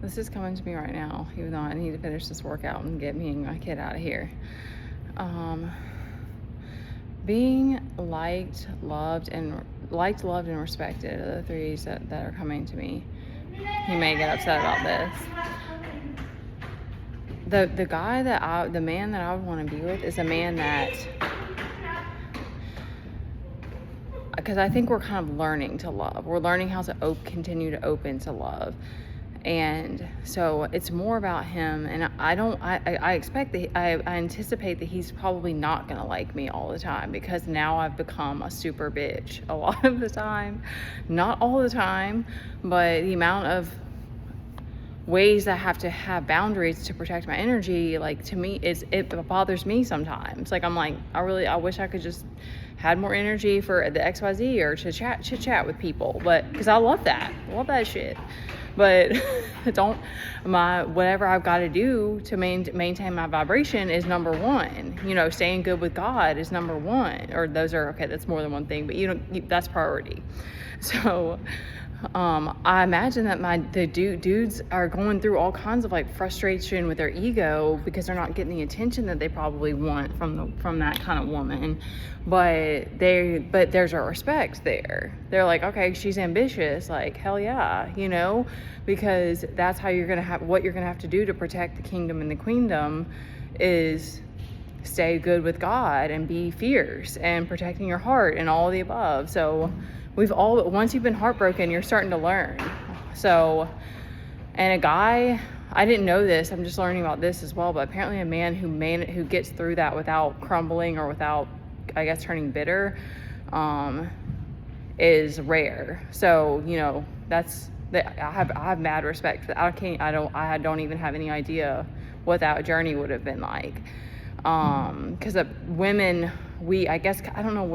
This is coming to me right now, even though I need to finish this workout and get me and my kid out of here. Being liked, loved, and respected are the threes that are coming to me. He may get upset about this. The man that I would want to be with is a man that, because I think we're kind of learning to love. We're learning how to continue to open to love. And so it's more about him, and I expect that I anticipate that he's probably not gonna like me all the time, because now I've become a super bitch a lot of the time. Not all the time, but the amount of ways I have to have boundaries to protect my energy, like, to me, it bothers me sometimes. Like, I'm like, I wish I could just had more energy for the XYZ or to chit chat with people, but because I love that shit. But whatever I've got to do to maintain my vibration is number one. Staying good with God is number one. Or those are, okay, that's more than one thing, but that's priority. So I imagine that the dudes are going through all kinds of like frustration with their ego because they're not getting the attention that they probably want from that kind of woman. But there's a respect there. They're like, okay, she's ambitious, like, hell yeah, because that's how what you're gonna have to do to protect the kingdom and the queendom is stay good with God and be fierce and protecting your heart and all of the above. So once you've been heartbroken, you're starting to learn. So, and a guy, I didn't know this, I'm just learning about this as well, but apparently a man who gets through that without crumbling or without, I guess, turning bitter, is rare. So, I have mad respect for that. I don't even have any idea what that journey would have been like. Because women, I guess, I don't know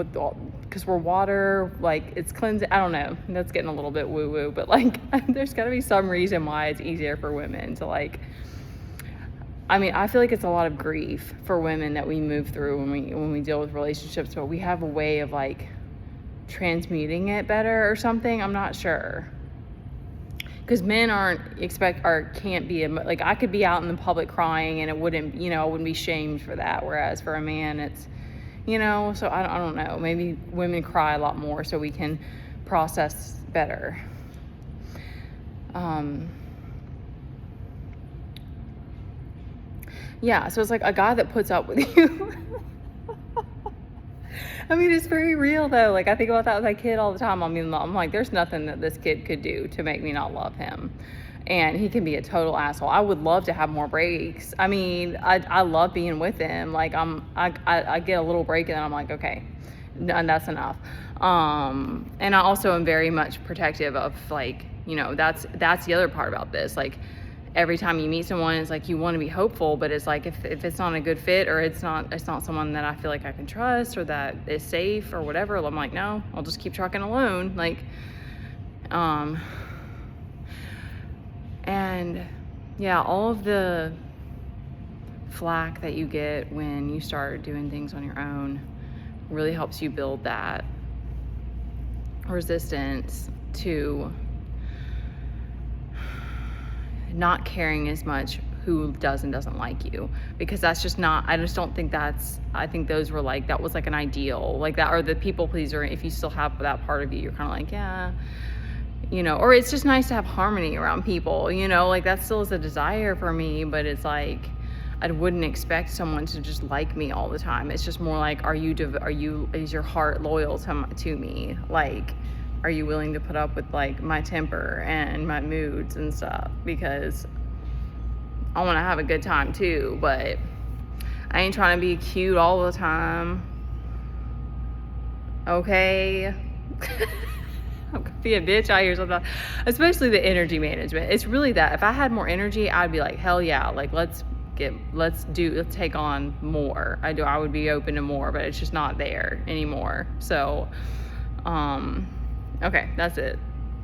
because we're water, like, it's cleansing. I don't know. That's getting a little bit woo-woo, but like, there's got to be some reason why it's easier for women to like. I feel like it's a lot of grief for women that we move through when we deal with relationships, but we have a way of like transmuting it better or something. I'm not sure. Because men can't be, like, I could be out in the public crying and it wouldn't, I wouldn't be shamed for that. Whereas for a man, it's, so I don't know. Maybe women cry a lot more so we can process better. Yeah, so it's like a guy that puts up with you. It's very real though. Like, I think about that with my kid all the time. I'm like, there's nothing that this kid could do to make me not love him. And he can be a total asshole. I would love to have more breaks. I love being with him. Like, I get a little break and then I'm like, okay, and that's enough. And I also am very much protective of, like, that's the other part about this. Like, every time you meet someone, it's like you want to be hopeful, but it's like if it's not a good fit, or it's not someone that I feel like I can trust or that is safe or whatever, I'm like, no, I'll just keep trucking alone. Like, and yeah, all of the flack that you get when you start doing things on your own really helps you build that resistance to not caring as much who does and doesn't like you, because that's just not, I just don't think I think those were like, that was like an ideal, like that, or the people pleaser. If you still have that part of you, you're kind of like, yeah, or it's just nice to have harmony around people, like that still is a desire for me, but it's like, I wouldn't expect someone to just like me all the time. It's just more like, is your heart loyal to me? Like, are you willing to put up with like my temper and my moods and stuff? Because I want to have a good time too, but I ain't trying to be cute all the time. Okay. I'm gonna be a bitch out here sometimes, especially the energy management. It's really that. If I had more energy, I'd be like, hell yeah, like let's take on more. I would be open to more, but it's just not there anymore. So, okay, that's it.